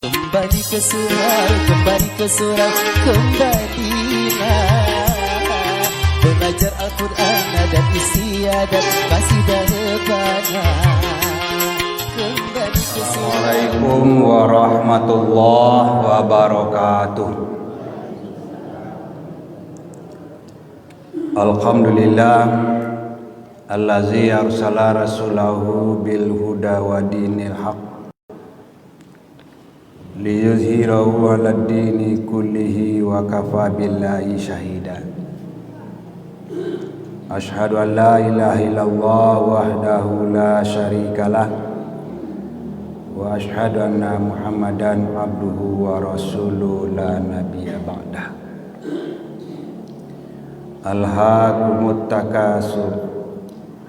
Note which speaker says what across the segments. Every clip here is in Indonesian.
Speaker 1: Kembali ke surau, kembali ke surau, kembalilah belajar Al-Quran dan istiadat masih dahbana. Kembali ke surau.
Speaker 2: Assalamualaikum warahmatullahi wabarakatuh. Alhamdulillah allazi arsala rasulahu bil huda wa dinil haq liyuzhirahu 'alad dini kullihi wa kafa billahi syahida. Asyhadu an la ilaha illallah wahdahu la syarikalah wa asyhadu anna Muhammadan abduhu wa rasuluhu la nabiyya ba'dah. Alhaakumut takasur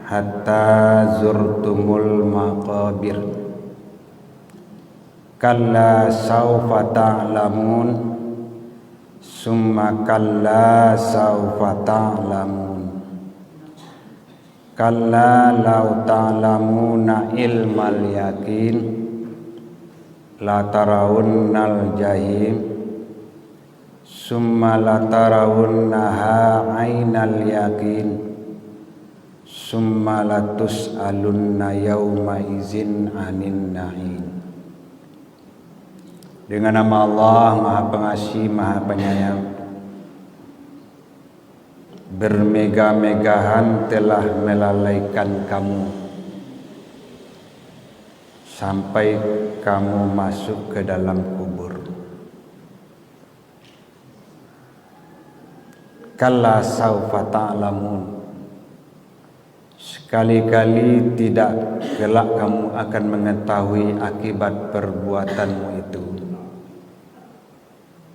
Speaker 2: hatta zurtumul maqabir. Kalla sawfa ta'lamun summa kalla sawfa ta'lamun. Kalla law ta'lamuna ilmal yaqin la tarawunnal jahim summa la tarawunnaha 'ainal yaqin summa la tus'alunna yawma izin 'anin na'im. Dengan nama Allah Maha Pengasih, Maha Penyayang, bermegah-megahan telah melalaikan kamu sampai kamu masuk ke dalam kubur. Kalla saufa ta'lamun. Sekali-kali tidak kelak kamu akan mengetahui akibat perbuatanmu itu.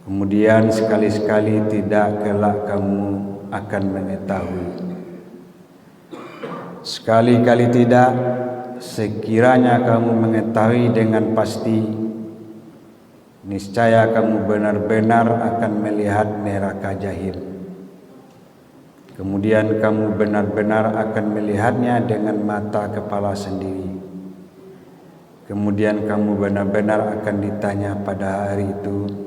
Speaker 2: Kemudian sekali-sekali tidak kelak kamu akan mengetahui. Sekali-kali tidak, sekiranya kamu mengetahui dengan pasti, niscaya kamu benar-benar akan melihat neraka jahim. Kemudian kamu benar-benar akan melihatnya dengan mata kepala sendiri. Kemudian kamu benar-benar akan ditanya pada hari itu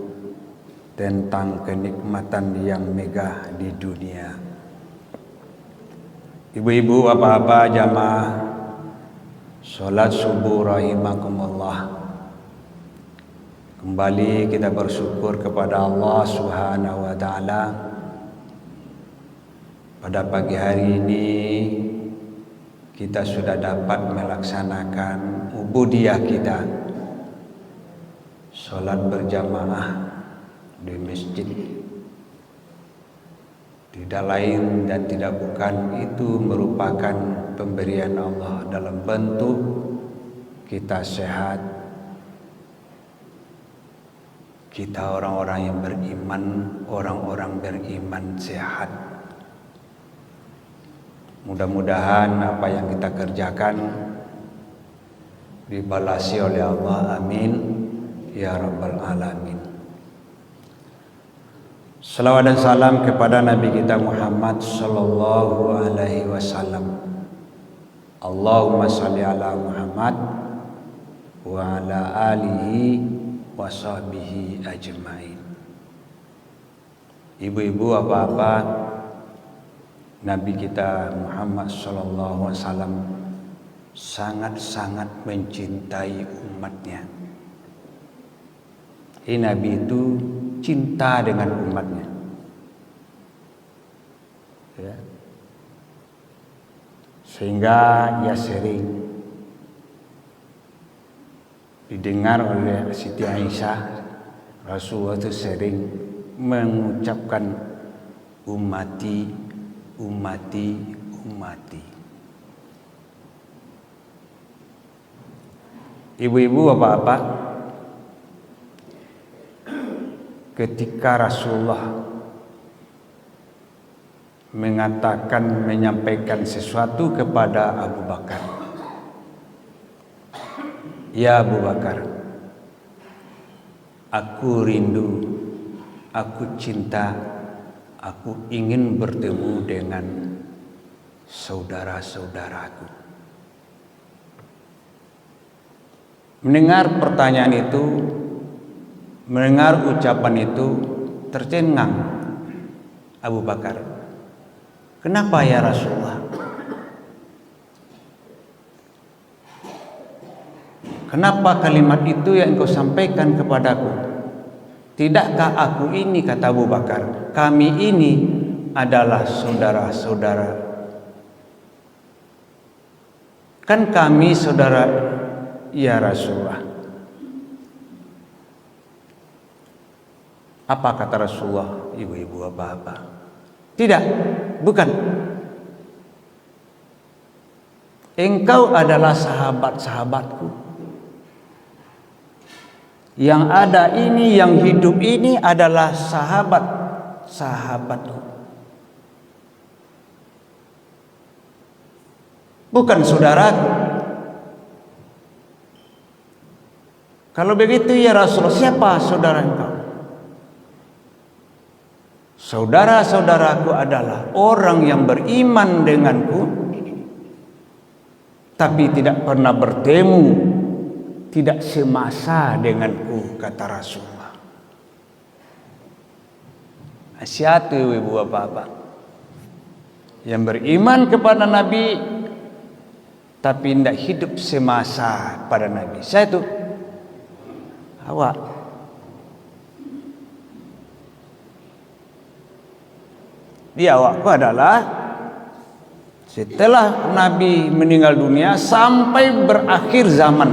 Speaker 2: tentang kenikmatan yang megah di dunia. Ibu-ibu, bapak-bapak, jamaah salat subuh rahimakumullah. Kembali kita bersyukur kepada Allah Subhanahu wa taala. Pada pagi hari ini kita sudah dapat melaksanakan ubudiyah kita, salat berjamaah di masjid. Tidak lain dan tidak bukan itu merupakan pemberian Allah dalam bentuk kita sehat, kita orang-orang yang beriman, orang-orang beriman sehat. Mudah-mudahan apa yang kita kerjakan dibalasi oleh Allah, amin ya rabbal alamin. Salawat dan salam kepada Nabi kita Muhammad sallallahu alaihi wasallam. Allahumma salli ala Muhammad wa ala alihi wa sahbihi ajmain. Ibu-ibu, bapak-bapak, Nabi kita Muhammad sallallahu alaihi wasallam sangat-sangat mencintai umatnya. Nabi itu cinta dengan umatnya, ya. Sehingga ia sering didengar oleh Siti Aisyah, Rasulullah itu sering mengucapkan ummati, ummati, ummati. Ibu-ibu, bapak-bapak, ketika Rasulullah menyampaikan sesuatu kepada Abu Bakar, ya Abu Bakar, aku rindu, aku cinta, aku ingin bertemu dengan saudara-saudaraku. Mendengar pertanyaan itu, Mendengar ucapan itu tercengang Abu Bakar. Kenapa ya Rasulullah? Kenapa kalimat itu yang engkau sampaikan kepadaku? Tidakkah aku ini, kata Abu Bakar, kami ini adalah saudara-saudara. Kan kami saudara ya Rasulullah. Apa kata Rasulullah? Ibu-ibu, bapak-bapak, tidak, bukan. Engkau adalah sahabat-sahabatku. Yang ada ini, yang hidup ini adalah sahabat-sahabatku, bukan saudaraku. Kalau begitu ya Rasulullah, siapa saudara engkau? Saudara-saudaraku adalah orang yang beriman denganku, tapi tidak pernah bertemu, tidak semasa denganku, kata Rasulullah. Asyhadu ibu bapak yang beriman kepada Nabi tapi tidak hidup semasa pada Nabi. Saya itu awak. Dia awakku adalah setelah Nabi meninggal dunia sampai berakhir zaman,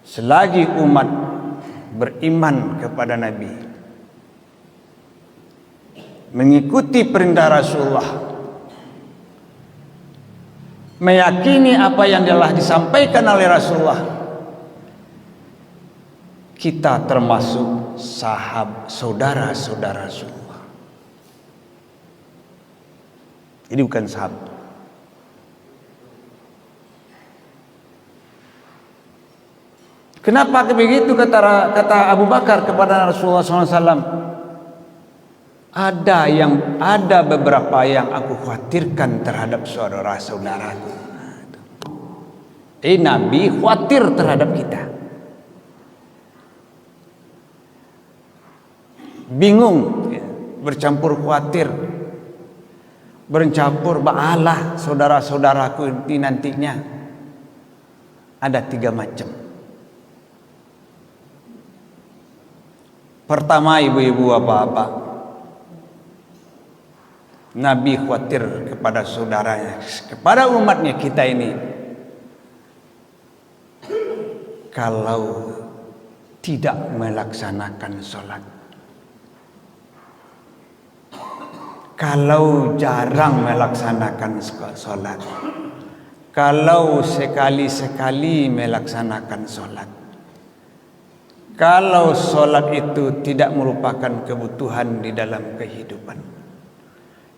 Speaker 2: selagi umat beriman kepada Nabi, mengikuti perintah Rasulullah, meyakini apa yang telah disampaikan oleh Rasulullah, kita termasuk saudara-saudara Rasulullah. Ini bukan sahabat. Kenapa begitu, kata Abu Bakar kepada Rasulullah SAW? Ada beberapa yang aku khawatirkan terhadap saudara-saudaraku. Nabi khawatir terhadap kita. Bingung, bercampur khawatir, bercampur ba'alah saudara-saudaraku ini nantinya. Ada 3 macam. Pertama, ibu-ibu, bapak-bapak, Nabi khawatir kepada saudaranya, kepada umatnya kita ini, kalau tidak melaksanakan sholat, kalau jarang melaksanakan sholat, kalau sekali-sekali melaksanakan sholat, kalau sholat itu tidak merupakan kebutuhan di dalam kehidupan.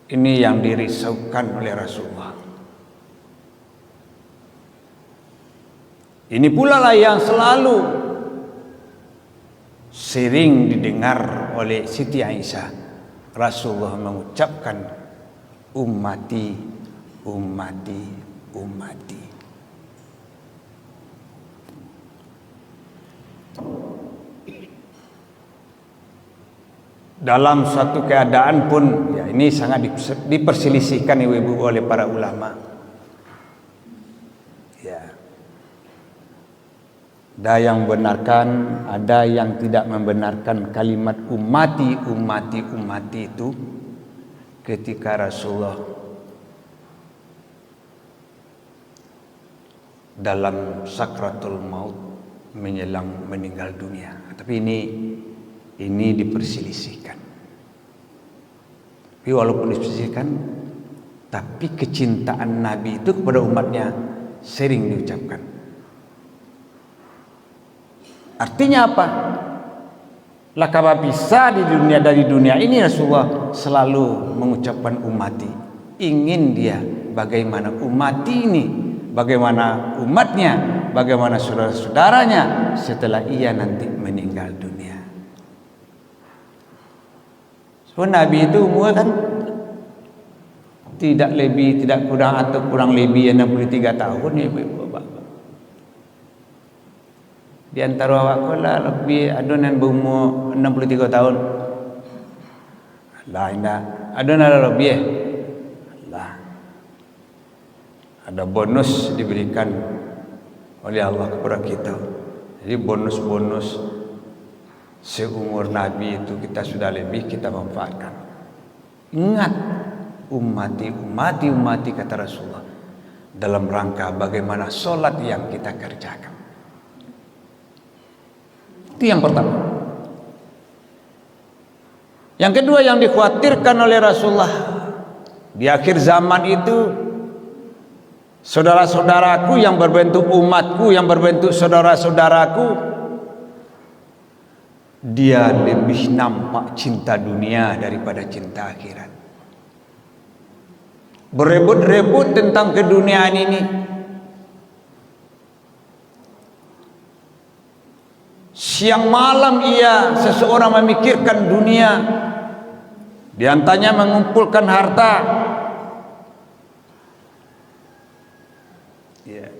Speaker 2: Ini yang dirisaukan oleh Rasulullah. Ini pula lah yang selalu sering didengar oleh Siti Aisyah. Rasulullah mengucapkan, ummati, ummati, ummati. Dalam suatu keadaan pun, ya ini sangat diperselisihkan ibu-ibu oleh para ulama. Ya, ada yang membenarkan, ada yang tidak membenarkan kalimat ummati, ummati, ummati itu ketika Rasulullah dalam sakratul maut menjelang meninggal dunia. Tapi ini diperselisihkan. Tapi walaupun diperselisihkan, tapi kecintaan Nabi itu kepada umatnya sering diucapkan. Artinya apa? Lakaba bisa dari dunia ini Rasulullah selalu mengucapkan ummati. Ingin dia bagaimana ummati ini, bagaimana umatnya, bagaimana saudara-saudaranya setelah ia nanti meninggal dunia. So, Nabi itu umur kan tidak lebih, tidak kurang atau kurang lebih 63 tahun ya ibu-ibu bapak. Di antara awak ko lah lebih adonan berumur 63 tahun. Lah indah. Adonan lebih lah. Ada bonus diberikan oleh Allah kepada kita. Jadi bonus-bonus seumur Nabi itu kita sudah lebih kita manfaatkan. Ingat, ummati kata Rasulullah, dalam rangka bagaimana solat yang kita kerjakan. Itu yang pertama. Yang kedua yang dikhawatirkan oleh Rasulullah di akhir zaman itu, saudara-saudaraku yang berbentuk umatku, yang berbentuk saudara-saudaraku, dia lebih nampak cinta dunia daripada cinta akhirat. Berebut-rebut tentang keduniaan ini. Siang malam seseorang memikirkan dunia. Di antaranya mengumpulkan harta. Ya.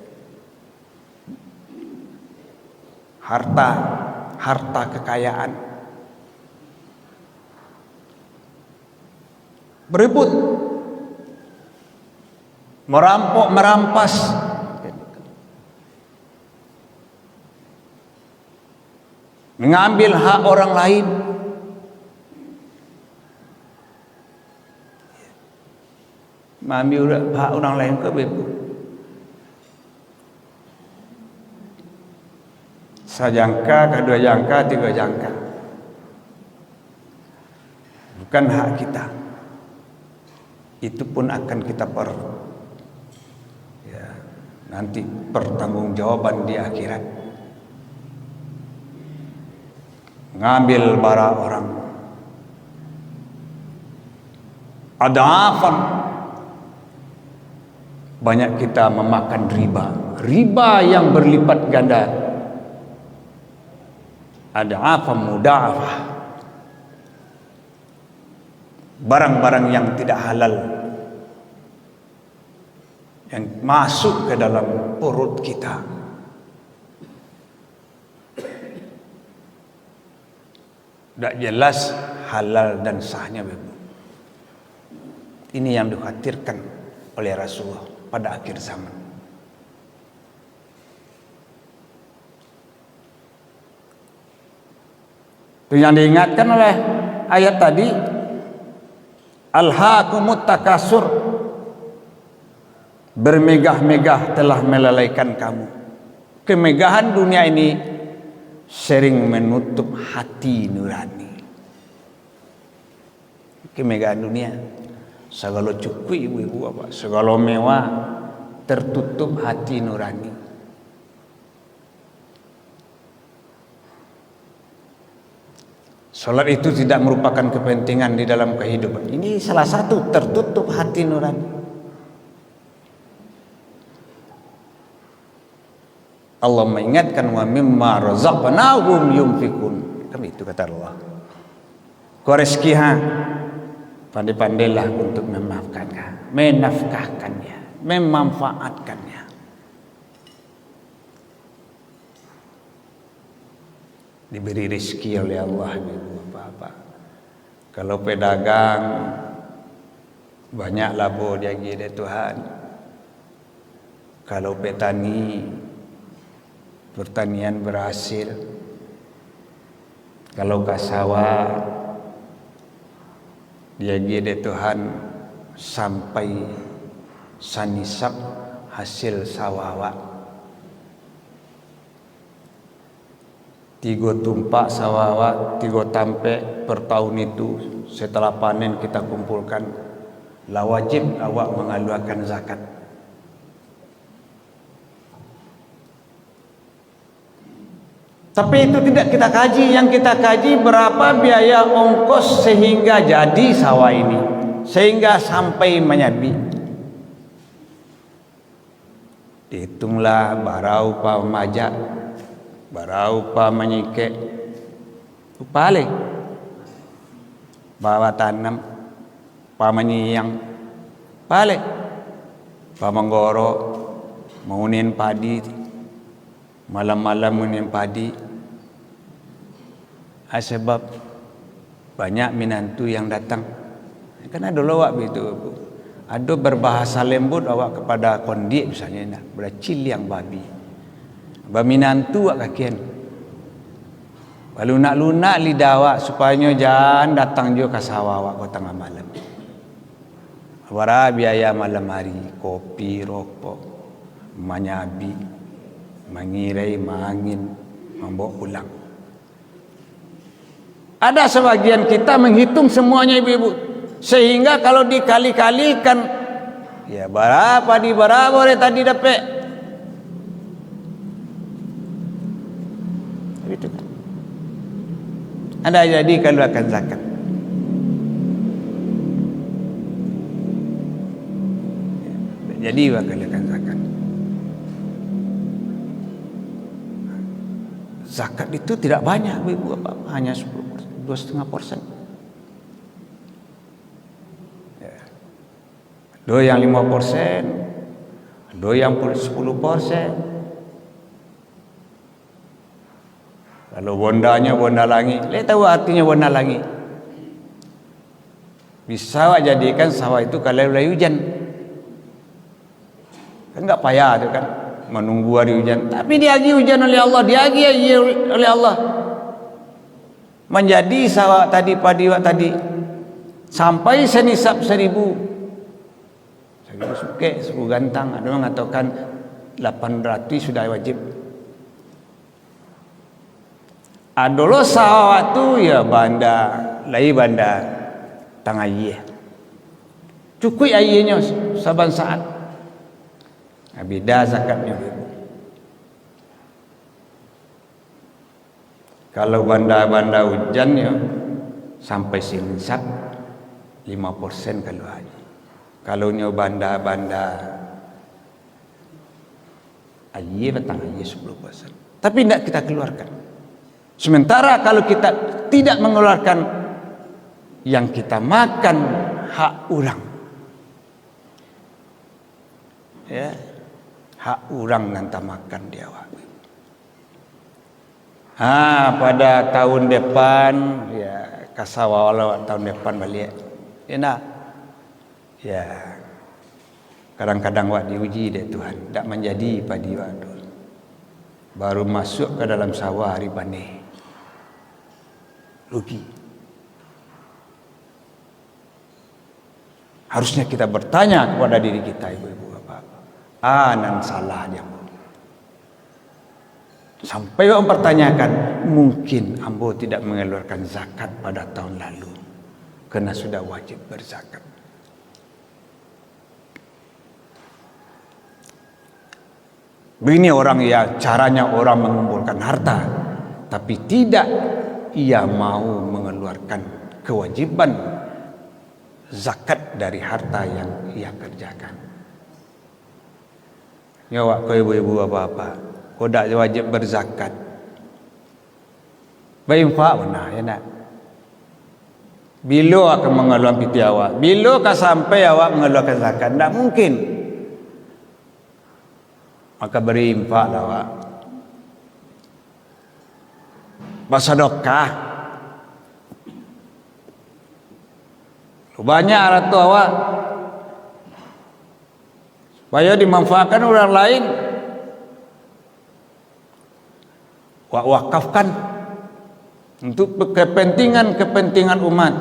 Speaker 2: Harta kekayaan. Berebut. Merampok, merampas. Mengambil hak orang lain. Mengambil hak orang lain ke bebu. Sajangka, kedua jangka, tiga jangka. Bukan hak kita. Itu pun akan kita nanti pertanggungjawaban di akhirat. Ngambil barang orang. Adafan. Banyak kita memakan riba yang berlipat ganda. Adafan muda'afah. Barang-barang yang tidak halal yang masuk ke dalam perut kita. Tidak jelas halal dan sahnya. Ini yang dikhawatirkan oleh Rasulullah pada akhir zaman. Itu yang diingatkan oleh ayat tadi. Alhaakumut takasur. Bermegah-megah telah melalaikan kamu. Kemegahan dunia ini sering menutup hati nurani. Kemegahan dunia, segala cukup ibu-ibu apa, segala mewah, tertutup hati nurani. Salat itu tidak merupakan kepentingan di dalam kehidupan. Ini salah satu tertutup hati nurani. Allah mengingatkan wa mimma razaqnahum yunfikun. Kan itu kata Allah. Kau rezekiha, pandai-pandailah untuk memaafkannya, menafkahkannya, memanfaatkannya. Diberi rezeki oleh Allah ibu bapak. Kalau pedagang banyak labo dia gede Tuhan. Kalau petani pertanian berhasil. Kalau kasawa dia gede Tuhan sampai sanisap hasil sawawa. 3 tumpak sawawa, 3 tampe per tahun itu setelah panen kita kumpulkan. Lah wajib awak mengeluarkan zakat. Tapi itu tidak kita kaji. Yang kita kaji berapa biaya ongkos sehingga jadi sawah ini, sehingga sampai menyabi. Hitunglah barau pa majak, barau pa menyike, upale, bawa tanam, pa menyiyang, pale, pa menggoro, maunin padi. malam-malam menim padi. Sebab banyak minantu yang datang. Kan ada lawak begitu. Ada berbahasa lembut awak kepada kondik misalnya, beracil yang babi. Baminantu awak kakian. Lunak-lunak lidah awak supaya jangan datang juga ke sawah awak ke tengah malam. Wara biaya malam hari, kopi, rokok, menyabi, mengirai, mangin, membawa pulang. Ada sebagian kita menghitung semuanya ibu-ibu, sehingga kalau dikali-kalikan, ya berapa di berapa tadi dapat. Itu. Ada jadi kalau akan zakat. Jadi kalau akan zakat. Zakat itu tidak banyak, ibu, hanya 2,5%. Ya. Do yang 5%, do yang 10%. Kalau bondanya bonda langit, lihat tahu artinya bonda langit. Bisa awak jadikan sawah itu kalau mulai hujan. Kan enggak payah tu kan menunggu hari hujan, tapi diagi hujan oleh Allah, diagi oleh Allah. Menjadi sawah tadi, padi tadi sampai senisab 1.000 suke, 10 gantang. Ada yang mengatakan 800 sudah wajib. Adolo sawah tu ya banda, lai banda tang ayah. Cukup ayahnya saban saat. Beda zakatnya. Kalau banda-banda hujan ya sampai sinsap 5% kalau haji. Kalau nyo banda-banda ayah batang ayah 10%. Tapi tidak kita keluarkan. Sementara kalau kita tidak mengeluarkan yang kita makan hak orang. Ya. Hak orang nanti makan dia. Pada tahun depan ya kasawala tahun depan balik. Enak. Ya. Kadang-kadang wak diuji deh Tuhan, tak menjadi padi wak dulu. Baru masuk ke dalam sawah hari panen. Rugi. Harusnya kita bertanya kepada diri kita, ibu-ibu bapak-bapak. Nan salah dia. Sampai orang pertanyakan, mungkin ambo tidak mengeluarkan zakat pada tahun lalu karena sudah wajib berzakat. Begini orang ya, caranya orang mengumpulkan harta, tapi tidak ia mau mengeluarkan kewajiban zakat dari harta yang ia kerjakan. Ya wak ibu-ibu apa-apa, kau tak wajib berzakat. Berinfak benar ya nak. Bila akan mengeluarkan piti awak? Bila akan sampai awak mengeluarkan zakat? Tak mungkin. Maka berinfaklah awak. Bersedekah. Banyak ratu awak supaya dimanfaatkan orang lain. Wakafkan untuk kepentingan umat.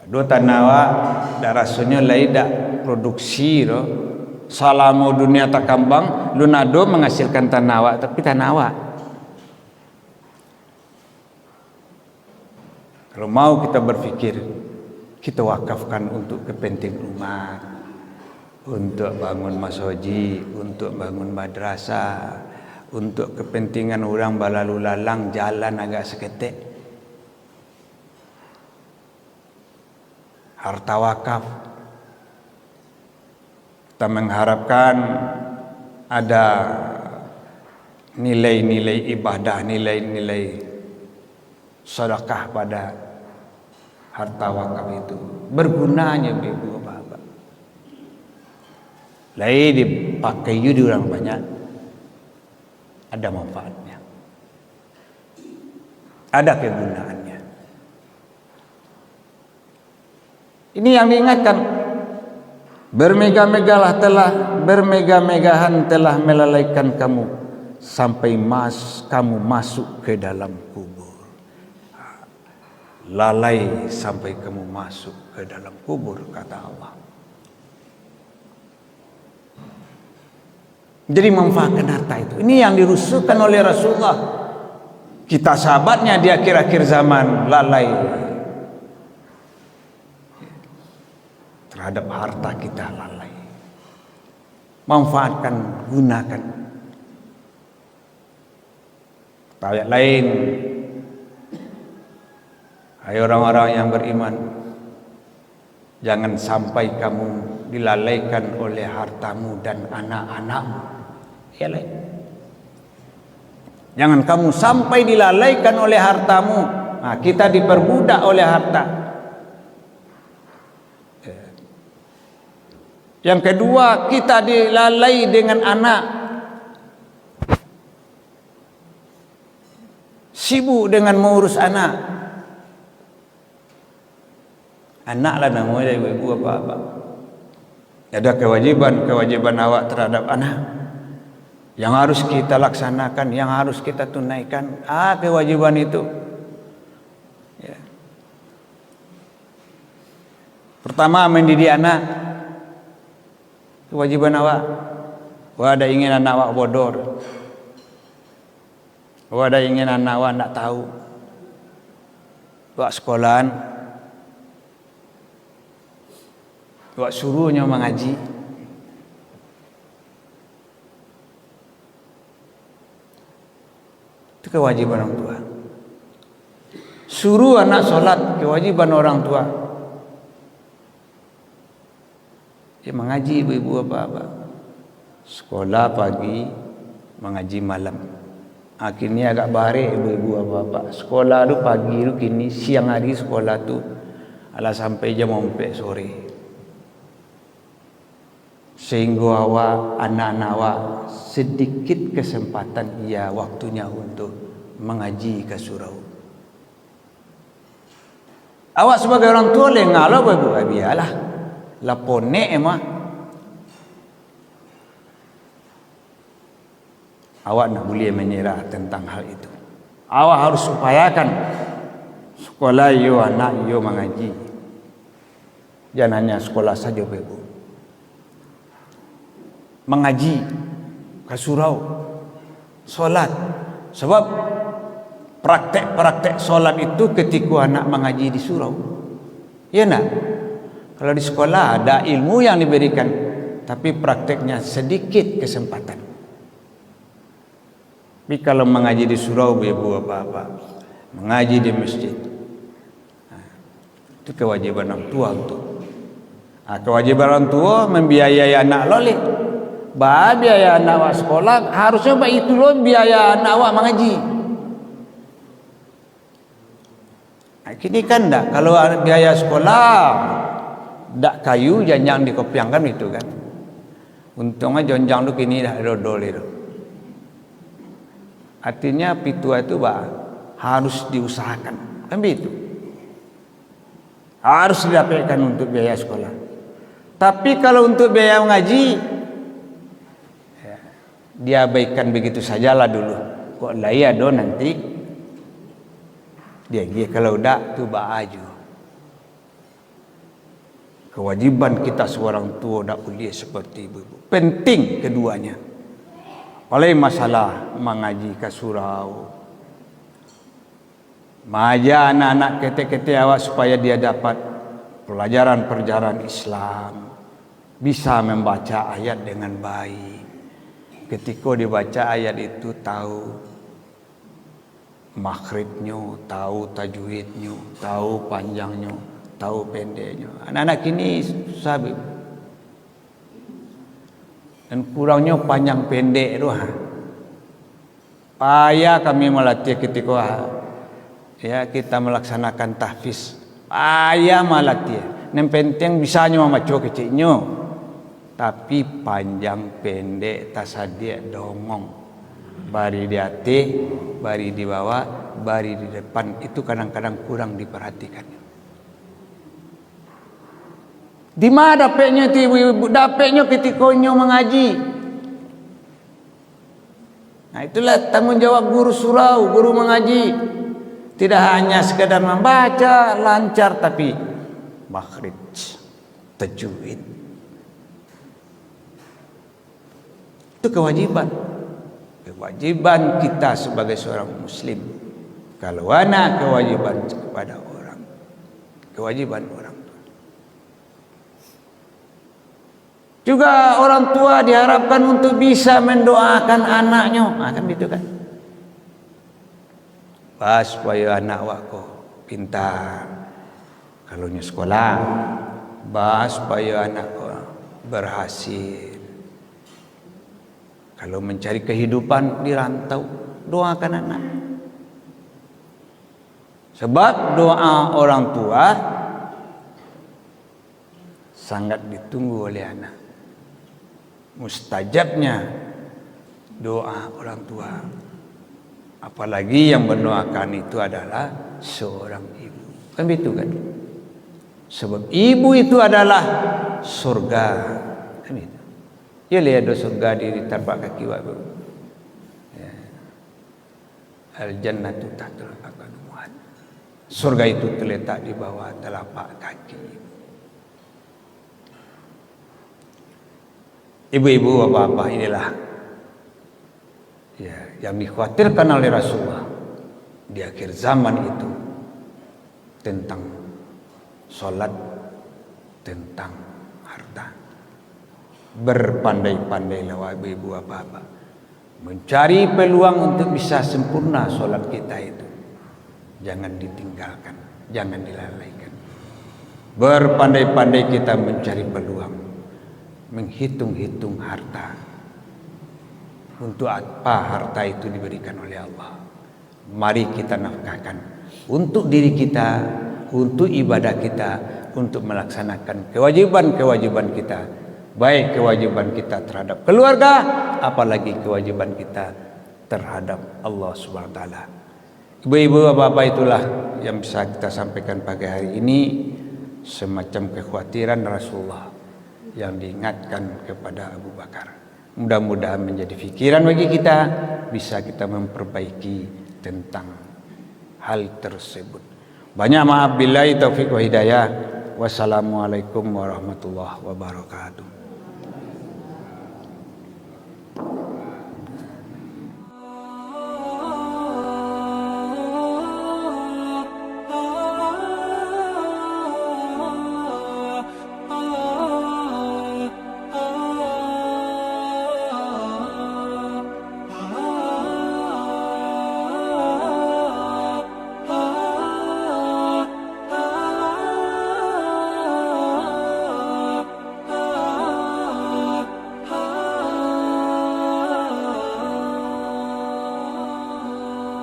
Speaker 2: Dua tanawa darasnya lain dak produksi lo. Salamu dunia tak kambang, lunado menghasilkan tanawa, tapi tanawa. Kalau mau kita berpikir, kita wakafkan untuk kepentingan umat, untuk bangun masjid, untuk bangun madrasah, untuk kepentingan orang berlalu lalang jalan agak seketik. Harta wakaf. Kita mengharapkan ada nilai-nilai ibadah, nilai-nilai sedekah pada harta wakaf itu. Bergunanya ibu bapak. Lain dipakai di orang banyak, ada manfaatnya, ada kegunaannya. Ini yang diingatkan. Bermegah-megahan telah melalaikan kamu sampai kamu masuk ke dalam kubur. Lalai sampai kamu masuk ke dalam kubur, kata Allah. Jadi manfaatkan harta itu. Ini yang dirusuhkan oleh Rasulullah. Kita sahabatnya di akhir-akhir zaman lalai terhadap harta kita, lalai. Manfaatkan, gunakan. Ayat lain, hai orang-orang yang beriman, jangan sampai kamu dilalaikan oleh hartamu dan anak-anakmu. Ya lain. Jangan kamu sampai dilalaikan oleh hartamu. Nah, kita diperbudak oleh harta. Yang kedua, kita dilalai dengan anak. Sibuk dengan mengurus anak. Anaklah namanya ibu apa-apa. Ada kewajiban awak terhadap anak yang harus kita laksanakan, yang harus kita tunaikan. Kewajiban itu. Ya. Pertama, mendidik anak. Kewajiban awak. Ada ingin anak awak bodoh. Ada ingin anak awak tak tahu. Awak sekolahan. Awak suruhnya mengaji. Itu kewajiban orang tua. Suruh anak sholat, kewajiban orang tua. Dia mengaji ibu-ibu apa-apa. Sekolah pagi, mengaji malam. Akhirnya agak barik ibu-ibu apa-apa. Sekolah tu pagi tu kini, siang hari sekolah tu alah sampai jam 4 sore. Sehingga awak, anak-anak awak sedikit kesempatan waktunya untuk mengaji ke surau. Awak sebagai orang tua lengah lah ibu, biarlah. Lapone emang. Awak nak boleh menyerah tentang hal itu. Awak harus upayakan sekolah yo anak yo mengaji. Jangan hanya sekolah saja ibu. Mengaji ke surau, solat. Sebab praktek-praktek solat itu ketika anak mengaji di surau. Ya nak? Kalau di sekolah ada ilmu yang diberikan, tapi prakteknya sedikit kesempatan. Tapi kalau mengaji di surau, ibu apa-apa, mengaji di masjid, itu kewajiban orang tua untuk. Kewajiban orang tua membiayai anak loleh. Biaya anak awak sekolah, harusnya itu loh biaya anak awak mengaji. Kini kan tak, kalau biaya sekolah dak kayu janjang dikopiangkan itu kan. Untungnya jonjang tu kini dah dodol itu. Artinya pitua itu harus diusahakan, kan begitu. Harus didapatkan untuk biaya sekolah. Tapi kalau untuk biaya mengaji, diabaikan begitu sajalah dulu. Kok laya do nanti dia kalau dak tu baju. Kewajiban kita seorang tua dak boleh seperti ibu-ibu. Penting keduanya. Oleh masalah mengaji ke surau. Maja anak-anak kete-kete awak supaya dia dapat pelajaran-pelajaran Islam. Bisa membaca ayat dengan baik. Ketika dibaca ayat itu tahu makhribnya, tahu tajwidnya, tahu panjangnya, tahu pendeknya. Anak-anak ini susah. Dan kurangnya panjang pendek itu. Payah kami melatih ketika kita melaksanakan tahfiz. Payah melatih. Yang penting bisanya membaca kecilnya. tapi panjang pendek tasadia dongong, bari di hati, bari di bawah, bari di depan, itu kadang-kadang kurang diperhatikan. Di mana dapetnya ti ibu-ibu? Dapetnya ketika nyo mengaji. Nah, itulah tanggung jawab guru surau, guru mengaji. Tidak hanya sekedar membaca lancar, tapi makhrij, tajwid. Itu kewajiban. Kewajiban kita sebagai seorang muslim. Kalau anak, kewajiban kepada orang. Kewajiban orang tua. Juga orang tua diharapkan untuk bisa mendoakan anaknya. Nah, kan gitu kan. Supaya anak wako pintar. Kalau nya sekolah, supaya anak berhasil. Kalau mencari kehidupan di rantau, doakan anak. Sebab doa orang tua sangat ditunggu oleh anak. Mustajabnya doa orang tua. Apalagi yang mendoakan itu adalah seorang ibu. Kan begitu kan? Sebab ibu itu adalah surga. Kan begitu. Ya lihat surga di tapak kaki waktu. Ya. Al-jannatu tahtul aqdam. Surga itu terletak di bawah telapak kaki. Ibu-ibu, bapak-bapak, inilah ya, yang dikhawatirkan oleh Rasulullah di akhir zaman itu tentang sholat, tentang harta. Berpandai-pandailah ibu-ibu, bapak-bapak, mencari peluang untuk bisa sempurna sholat kita itu. Jangan ditinggalkan, jangan dilalaikan. Berpandai-pandai kita mencari peluang, menghitung-hitung harta. Untuk apa harta itu diberikan oleh Allah? Mari kita nafkahkan untuk diri kita, untuk ibadah kita, untuk melaksanakan kewajiban-kewajiban kita. Baik kewajiban kita terhadap keluarga, apalagi kewajiban kita terhadap Allah Subhanahu wa taala. Ibu-ibu, bapak-bapak, itulah yang bisa kita sampaikan pagi hari ini, semacam kekhawatiran Rasulullah yang diingatkan kepada Abu Bakar. Mudah-mudahan menjadi fikiran bagi kita, bisa kita memperbaiki tentang hal tersebut. Banyak maaf, billahi taufik wa hidayah. Wassalamualaikum warahmatullahi wabarakatuh.